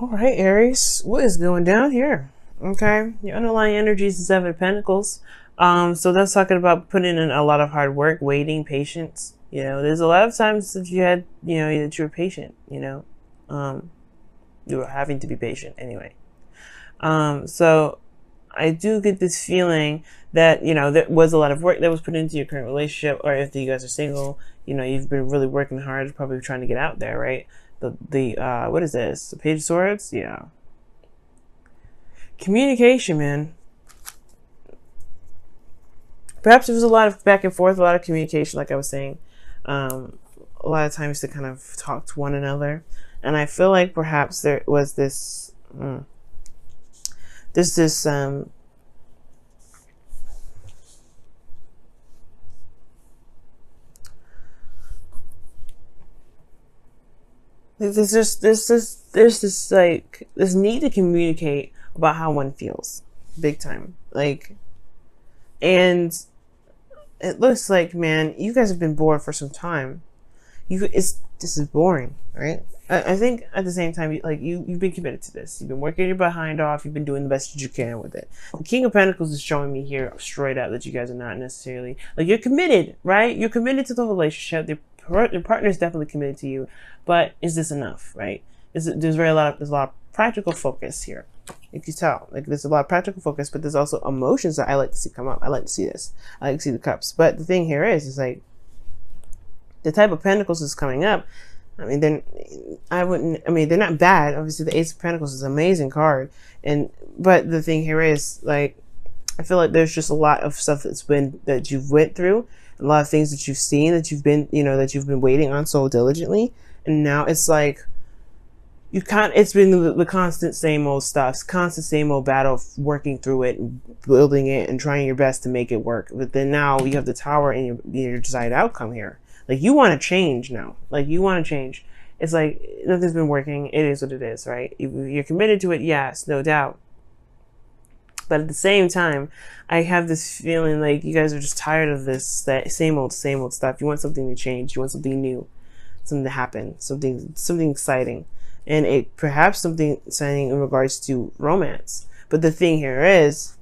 All right, Aries, what is going down here? Okay, your underlying energy is the Seven of Pentacles. So that's talking about putting in a lot of hard work, waiting, patience. There's a lot of times that you had, that you were patient. You were having to be patient anyway. So I do get this feeling that there was a lot of work that was put into your current relationship, or if you guys are single, you've been really working hard, probably trying to get out there, right? The what is this? The Page of Swords? Yeah. Communication, man. Perhaps there was a lot of back and forth, a lot of communication, like I was saying. A lot of times to kind of talk to one another. And I feel like perhaps there was this, there's this, there's this like this need to communicate about how one feels, big time. Like, and it looks like, man, you guys have been bored for some time. This is boring, right? I think at the same time, you've been committed to this. You've been working your behind off. You've been doing the best that you can with it. The King of Pentacles is showing me here straight up that you guys are not necessarily like you're committed, right? You're committed to the relationship. Your partner is definitely committed to you, but is this enough, right? There's a lot of practical focus here. You can tell, like there's a lot of practical focus, but there's also emotions that I like to see come up. I like to see this. I like to see the cups. But the thing here is like the type of Pentacles is coming up. I mean, they're not bad. Obviously, the Ace of Pentacles is an amazing card, but the thing here is like, I feel like there's just a lot of stuff that you've went through, a lot of things that you've seen, that you've been waiting on so diligently, and now it's like it's been the constant same old stuff, constant same old battle, working through it, and building it, and trying your best to make it work. But then now you have the Tower and your desired outcome here. Like you want to change now. Like you want to change. It's like nothing's been working. It is what it is, right? You're committed to it, yes, no doubt. But at the same time, I have this feeling like you guys are just tired of that same old stuff. You want something to change. You want something new, something to happen, something exciting, and perhaps something exciting in regards to romance. But the thing here is,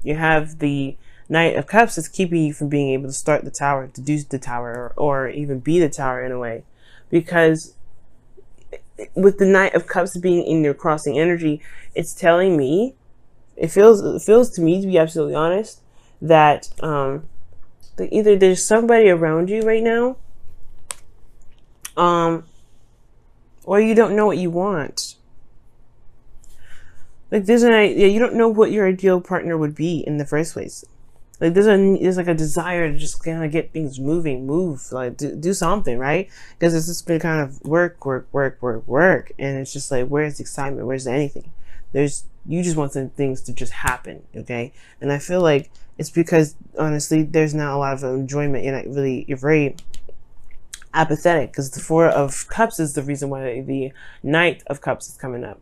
you have the Knight of Cups that's keeping you from being able to start the tower, to do the tower, or even be the tower in a way. Because with the Knight of Cups being in your crossing energy, it's telling me, it feels to me, to be absolutely honest, that either there's somebody around you right now, or you don't know what you want. Like you don't know what your ideal partner would be in the first place. Like there's like a desire to just kind of get things move, like do something, right? Because it's just been kind of work, and it's just like, where's the excitement? Where's anything? You just want some things to just happen, okay? And I feel like it's because honestly, there's not a lot of enjoyment. You're very apathetic, because the Four of Cups is the reason why the Knight of Cups is coming up.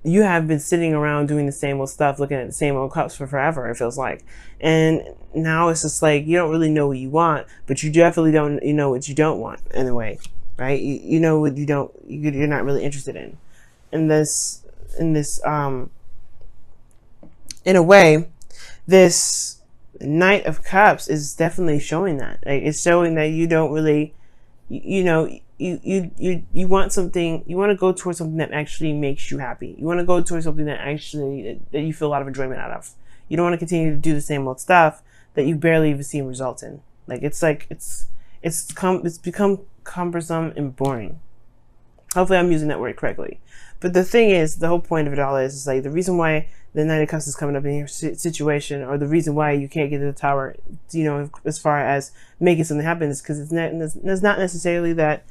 You have been sitting around doing the same old stuff, looking at the same old cups for forever, it feels like. And now it's just like, you don't really know what you want, but you definitely don't, know what you don't want in a way, right? You know what you're not really interested in. In a way, this Knight of Cups is definitely showing that. Like, it's showing that you don't really, you want something, you want to go towards something that actually makes you happy. You want to go towards something that you feel a lot of enjoyment out of. You don't want to continue to do the same old stuff that you barely even see results in. Like it's become cumbersome and boring. Hopefully I'm using that word correctly. But the thing is, the whole point of it all is like the reason why the Knight of Cups is coming up in your situation, or the reason why you can't get to the tower, as far as making something happen, is because it's not necessarily that,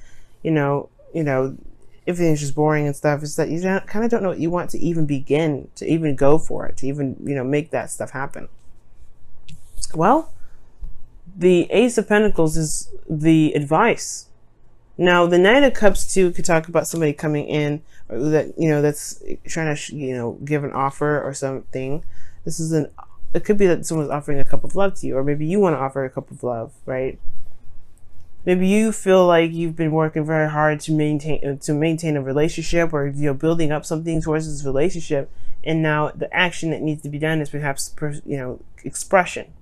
everything's just boring and stuff. It's that you kind of don't know what you want to even begin, to even go for it, to even, make that stuff happen. Well, the Ace of Pentacles is the advice. Now, the Knight of Cups too could talk about somebody coming in, or that that's trying to give an offer or something. It could be that someone's offering a cup of love to you, or maybe you want to offer a cup of love, right? Maybe you feel like you've been working very hard to maintain a relationship, or building up something towards this relationship, and now the action that needs to be done is perhaps expression.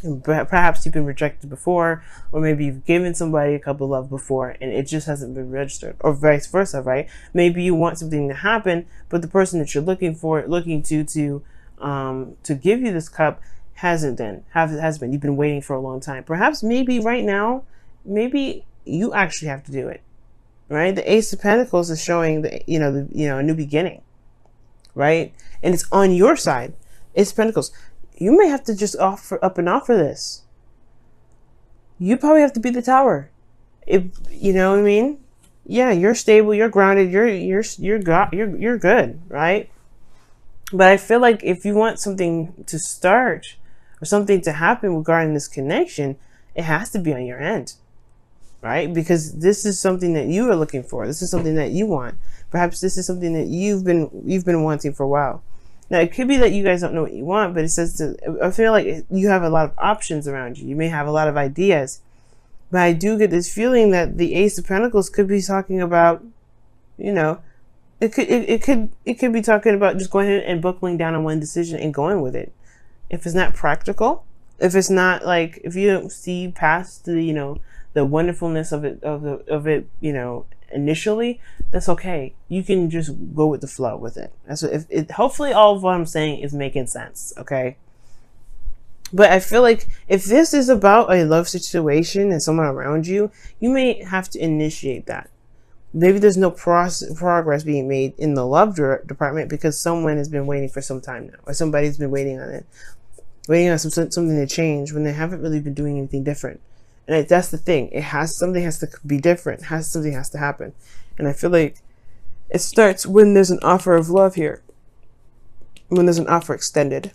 And perhaps you've been rejected before, or maybe you've given somebody a cup of love before and it just hasn't been registered, or vice versa, right? Maybe you want something to happen, but the person that you're looking to give you this cup hasn't been. You've been waiting for a long time. Perhaps maybe right now, maybe you actually have to do it, right? The Ace of Pentacles is showing a new beginning, right? And it's on your side. Ace of Pentacles. You may have to just offer this. You probably have to be the tower. If you know what I mean. Yeah, you're stable. You're grounded. You're good, right? But I feel like if you want something to start or something to happen regarding this connection, it has to be on your end, right? Because this is something that you are looking for. This is something that you want. Perhaps this is something that you've been wanting for a while. Now, it could be that you guys don't know what you want, but I feel like you have a lot of options around you. You may have a lot of ideas, but I do get this feeling that the Ace of Pentacles could be talking about, it could be talking about just going ahead and buckling down on one decision and going with it. If it's not practical, if it's not like, if you don't see past the wonderfulness of it, initially, that's okay. You can just go with the flow with it. That's what, hopefully all of what I'm saying is making sense. Okay. But I feel like if this is about a love situation and someone around you, you may have to initiate that. Maybe there's no progress being made in the love department because someone has been waiting for some time now, or somebody's been waiting on something to change when they haven't really been doing anything different. And that's the thing. Something has to be different. Something has to happen. And I feel like it starts when there's an offer of love here. When there's an offer extended.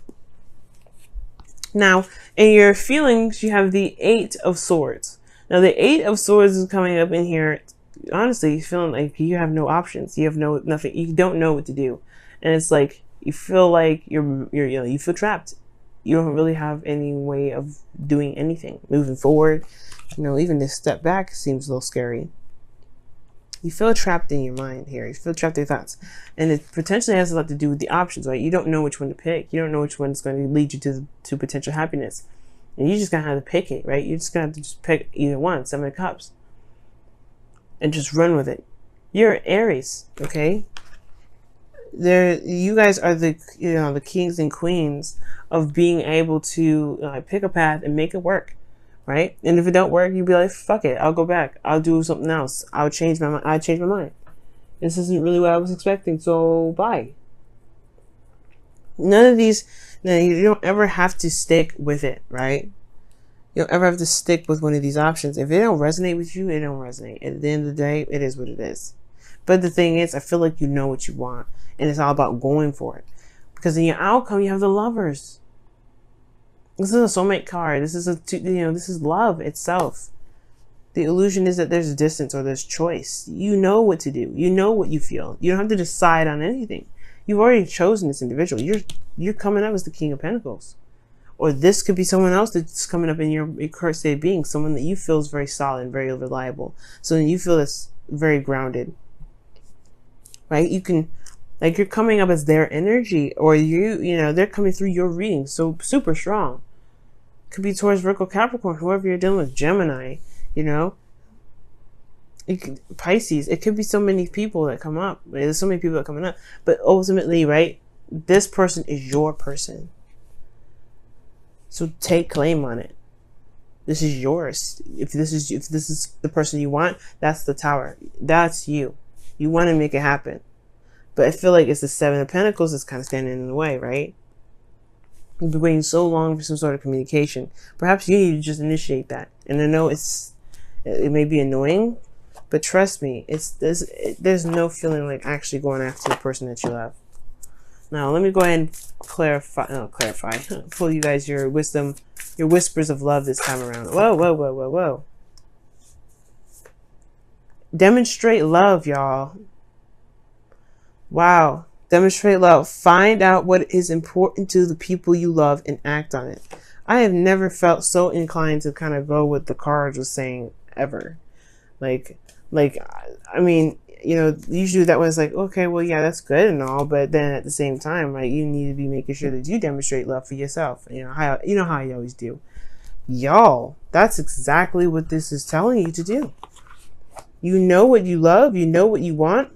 Now, in your feelings, you have the 8 of Swords. Now, the 8 of Swords is coming up in here. Honestly, feeling like you have no options. You have nothing. You don't know what to do. And it's like, you feel like you feel trapped. You don't really have any way of doing anything. Moving forward, even this step back seems a little scary. You feel trapped in your mind here. You feel trapped in your thoughts. And it potentially has a lot to do with the options, right? You don't know which one to pick. You don't know which one is going to lead you to potential happiness. And you just going to have to pick it, right? You're just going to have to just pick either one, 7 of Cups. And just run with it. You're Aries, okay? You guys are the kings and queens of being able to pick a path and make it work, right? And if it don't work, you'd be like, fuck it, I'll go back. I'll do something else. I'll change my mind. I change my mind. This isn't really what I was expecting, so bye. None of these. Now, you don't ever have to stick with it, right? You don't ever have to stick with one of these options. If it don't resonate with you, it don't resonate. At the end of the day, it is what it is. But the thing is, I feel like you know what you want. And it's all about going for it. Because in your outcome, you have the Lovers. This is a soulmate card. This is this is love itself. The illusion is that there's distance or there's choice. You know what to do. You know what you feel. You don't have to decide on anything. You've already chosen this individual. You're coming up as the King of Pentacles. Or this could be someone else that's coming up in your current state of being. Someone that you feel is very solid and very reliable. Someone you feel that's very grounded. Right? You can, like, you're coming up as their energy. Or they're coming through your reading. So super strong. Could be towards Virgo, Capricorn, whoever you're dealing with. Gemini, Pisces. It could be so many people that come up. There's so many people that are coming up. But ultimately, right, this person is your person. So take claim on it. This is yours. If this is the person you want, that's the Tower. That's you. You want to make it happen. But I feel like it's the 7 of Pentacles that's kind of standing in the way, right? You've been waiting so long for some sort of communication. Perhaps you need to just initiate that. And I know it may be annoying, but trust me, there's no feeling like actually going after the person that you love. Now, let me go ahead and clarify. Pull you guys your wisdom, your whispers of love this time around. Whoa, whoa, whoa, whoa, whoa. Demonstrate love, y'all. Wow. Demonstrate love. Find out what is important to the people you love and act on it. I have never felt so inclined to kind of go with the cards was saying ever. Like, like, I mean, you know, usually that was like, okay, well, yeah, that's good and all, but then at the same time, like, you need to be making sure that you demonstrate love for yourself. You know how you always do. Y'all, that's exactly what this is telling you to do. You know what you love, you know what you want.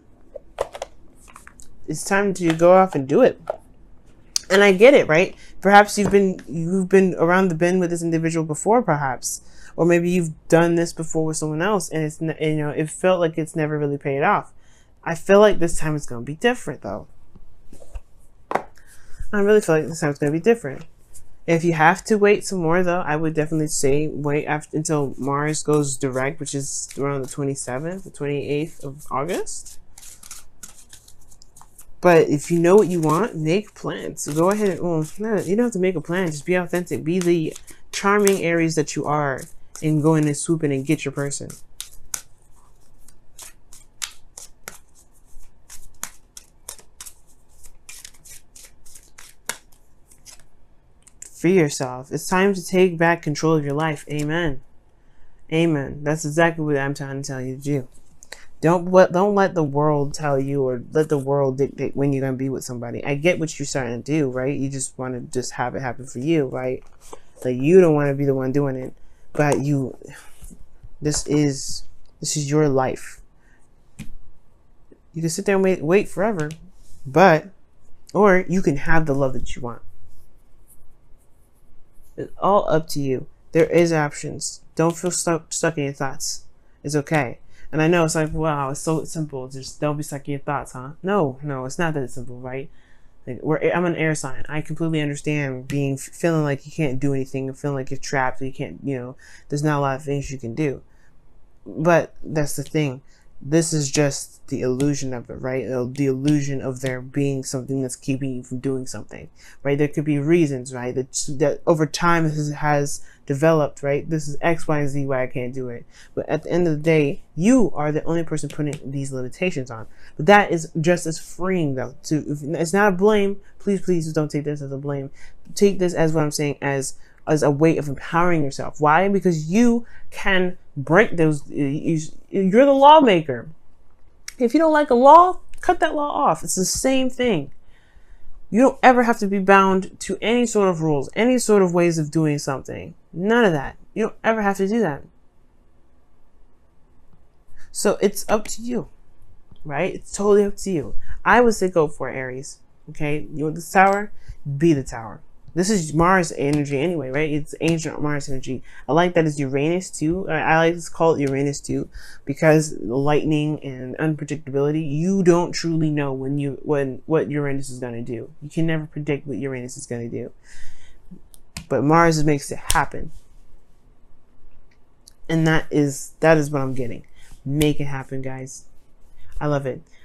It's time to go off and do it. And I get it, right? Perhaps you've been around the bend with this individual before, perhaps, or maybe you've done this before with someone else, and it's, you know, it felt like it's never really paid off. I feel like this time it's gonna be different, though. I really feel like this time it's gonna be different. If you have to wait some more, though, I would definitely say wait until Mars goes direct, which is around the 27th, the 28th of August. But if you know what you want, make plans. So go ahead and, well, no, you don't have to make a plan. Just be authentic. Be the charming Aries that you are, and go in and swoop in and get your person. Free yourself. It's time to take back control of your life. Amen. Amen. That's exactly what I'm trying to tell you to do. Don't let the world tell you, or let the world dictate when you're gonna be with somebody. I get what you're starting to do, right? You just want to just have it happen for you, right? Like, you don't want to be the one doing it, but this is your life. You can sit there and wait forever, or you can have the love that you want. It's all up to you. There is options. Don't feel stuck in your thoughts. It's okay. And I know it's like, wow, it's so simple. Just don't be stuck in your thoughts, huh? No, it's not that simple, right? Like, I'm an air sign. I completely understand feeling like you can't do anything, feeling like you're trapped. You can't, there's not a lot of things you can do. But that's the thing. This is just the illusion of it, right? The illusion of there being something that's keeping you from doing something, right? There could be reasons, right? That over time has developed, right? This is X, Y, and Z why I can't do it. But at the end of the day, you are the only person putting these limitations on. But that is just as freeing, though. It's not a blame. Please don't take this as a blame. Take this as what I'm saying, as a way of empowering yourself. Why? Because you can break those. You're the lawmaker. If you don't like a law, cut that law off. It's the same thing. You don't ever have to be bound to any sort of rules, any sort of ways of doing something. None of that. You don't ever have to do that. So it's up to you, right? It's totally up to you. I would say go for it, Aries. Okay? You want this tower? Be the tower. This is Mars energy anyway, right? It's ancient Mars energy. I like that it's Uranus too. I like to call it Uranus too, because lightning and unpredictability. You don't truly know what Uranus is gonna do. You can never predict what Uranus is gonna do. But Mars makes it happen, and that is what I'm getting. Make it happen, guys. I love it.